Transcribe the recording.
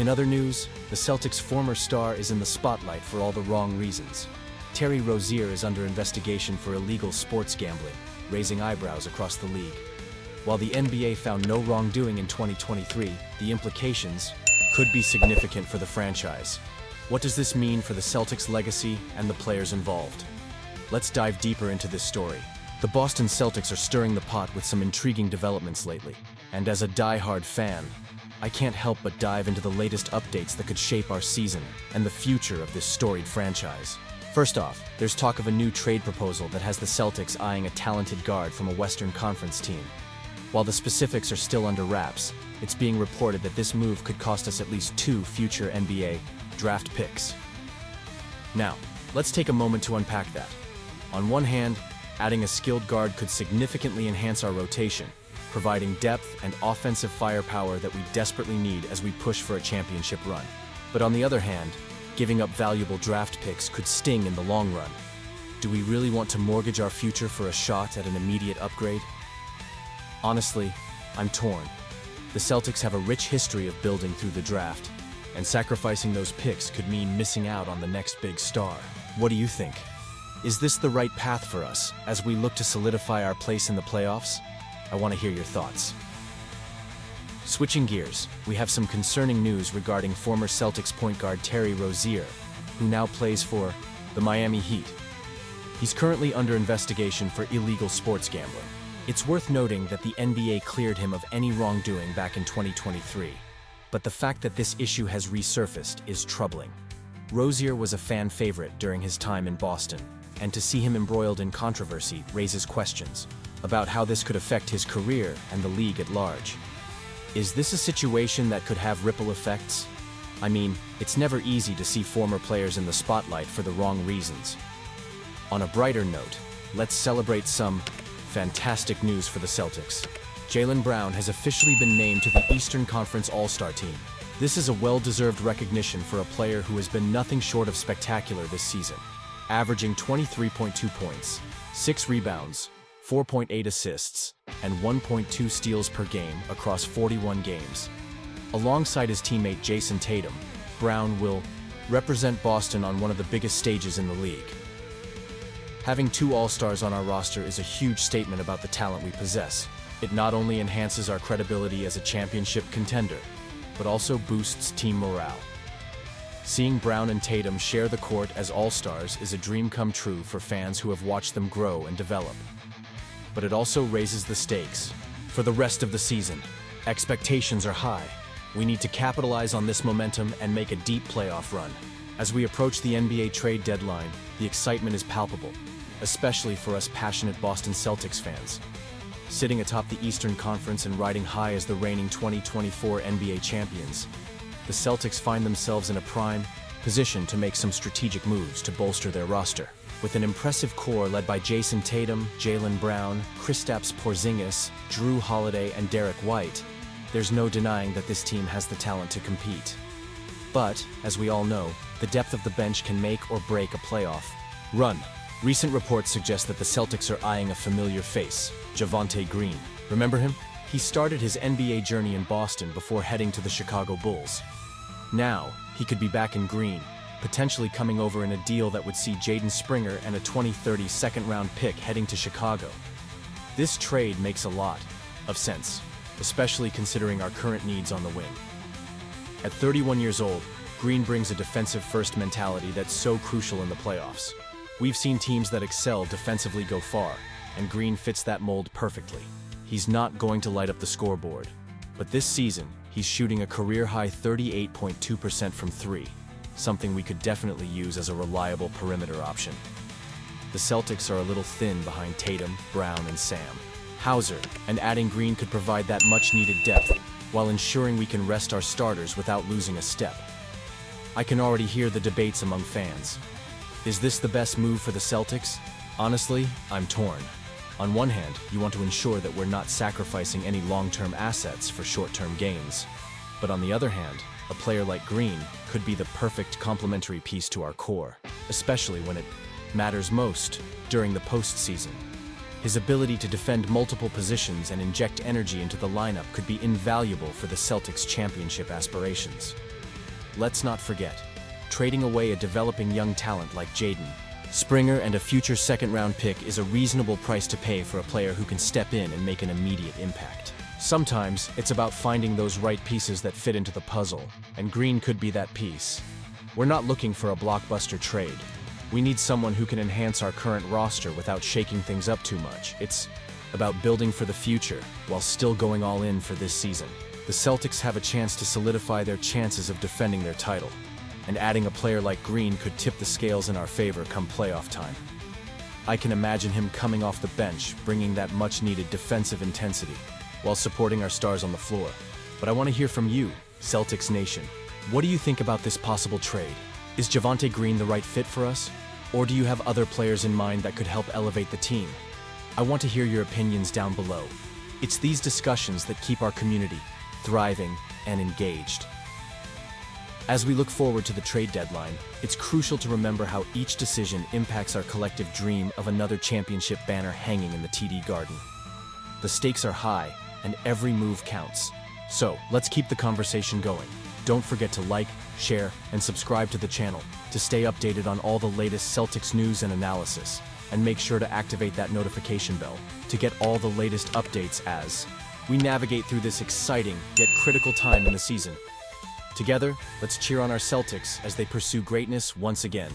In other news, the Celtics' former star is in the spotlight for all the wrong reasons. Terry Rozier is under investigation for illegal sports gambling, raising eyebrows across the league. While the NBA found no wrongdoing in 2023, the implications could be significant for the franchise. What does this mean for the Celtics' legacy and the players involved? Let's dive deeper into this story. The Boston Celtics are stirring the pot with some intriguing developments lately, and as a die-hard fan, I can't help but dive into the latest updates that could shape our season and the future of this storied franchise. First off, there's talk of a new trade proposal that has the Celtics eyeing a talented guard from a Western Conference team. While the specifics are still under wraps, it's being reported that this move could cost us at least 2 future NBA draft picks. Now, let's take a moment to unpack that. On one hand, adding a skilled guard could significantly enhance our rotation, providing depth and offensive firepower that we desperately need as we push for a championship run. But on the other hand, giving up valuable draft picks could sting in the long run. Do we really want to mortgage our future for a shot at an immediate upgrade? Honestly, I'm torn. The Celtics have a rich history of building through the draft, and sacrificing those picks could mean missing out on the next big star. What do you think? Is this the right path for us as we look to solidify our place in the playoffs? I want to hear your thoughts. Switching gears, we have some concerning news regarding former Celtics point guard Terry Rozier, who now plays for the Miami Heat. He's currently under investigation for illegal sports gambling. It's worth noting that the NBA cleared him of any wrongdoing back in 2023, but the fact that this issue has resurfaced is troubling. Rozier was a fan favorite during his time in Boston, and to see him embroiled in controversy raises questions about how this could affect his career and the league at large. Is this a situation that could have ripple effects? I mean, it's never easy to see former players in the spotlight for the wrong reasons. On a brighter note, let's celebrate some fantastic news for the Celtics. Jaylen Brown has officially been named to the Eastern Conference All-Star team. This is a well-deserved recognition for a player who has been nothing short of spectacular this season, averaging 23.2 points, 6 rebounds, 4.8 assists, and 1.2 steals per game across 41 games. Alongside his teammate Jayson Tatum, Brown will represent Boston on one of the biggest stages in the league. Having 2 All-Stars on our roster is a huge statement about the talent we possess. It not only enhances our credibility as a championship contender, but also boosts team morale. Seeing Brown and Tatum share the court as All-Stars is a dream come true for fans who have watched them grow and develop. But it also raises the stakes. For the rest of the season, expectations are high. We need to capitalize on this momentum and make a deep playoff run. As we approach the NBA trade deadline, the excitement is palpable, especially for us passionate Boston Celtics fans. Sitting atop the Eastern Conference and riding high as the reigning 2024 NBA champions, the Celtics find themselves in a prime position to make some strategic moves to bolster their roster. With an impressive core led by Jayson Tatum, Jaylen Brown, Kristaps Porzingis, Drew Holiday, and Derek White, there's no denying that this team has the talent to compete. But, as we all know, the depth of the bench can make or break a playoff run. Recent reports suggest that the Celtics are eyeing a familiar face, Javonte Green. Remember him? He started his NBA journey in Boston before heading to the Chicago Bulls. Now, he could be back in green, potentially coming over in a deal that would see Jaden Springer and a 2030 second-round pick heading to Chicago. This trade makes a lot of sense, especially considering our current needs on the wing. At 31 years old, Green brings a defensive-first mentality that's so crucial in the playoffs. We've seen teams that excel defensively go far, and Green fits that mold perfectly. He's not going to light up the scoreboard, but this season, he's shooting a career-high 38.2% from 3, something we could definitely use as a reliable perimeter option. The Celtics are a little thin behind Tatum, Brown, and Sam Hauser, and adding Green could provide that much-needed depth while ensuring we can rest our starters without losing a step. I can already hear the debates among fans. Is this the best move for the Celtics? Honestly, I'm torn. On one hand, you want to ensure that we're not sacrificing any long-term assets for short-term gains. But on the other hand, a player like Green could be the perfect complementary piece to our core, especially when it matters most during the postseason. His ability to defend multiple positions and inject energy into the lineup could be invaluable for the Celtics' championship aspirations. let's not forget, trading away a developing young talent like Jaylen Springer and a future second-round pick is a reasonable price to pay for a player who can step in and make an immediate impact. Sometimes, it's about finding those right pieces that fit into the puzzle, and Green could be that piece. We're not looking for a blockbuster trade. We need someone who can enhance our current roster without shaking things up too much. It's about building for the future while still going all in for this season. The Celtics have a chance to solidify their chances of defending their title, and adding a player like Green could tip the scales in our favor come playoff time. I can imagine him coming off the bench, bringing that much-needed defensive intensity, while supporting our stars on the floor. But I want to hear from you, Celtics Nation. What do you think about this possible trade? Is Javonte Green the right fit for us? Or do you have other players in mind that could help elevate the team? I want to hear your opinions down below. It's these discussions that keep our community thriving and engaged. As we look forward to the trade deadline, it's crucial to remember how each decision impacts our collective dream of another championship banner hanging in the TD Garden. The stakes are high, and every move counts. So, let's keep the conversation going. Don't forget to like, share, and subscribe to the channel to stay updated on all the latest Celtics news and analysis. And make sure to activate that notification bell to get all the latest updates as we navigate through this exciting yet critical time in the season. Together, let's cheer on our Celtics as they pursue greatness once again.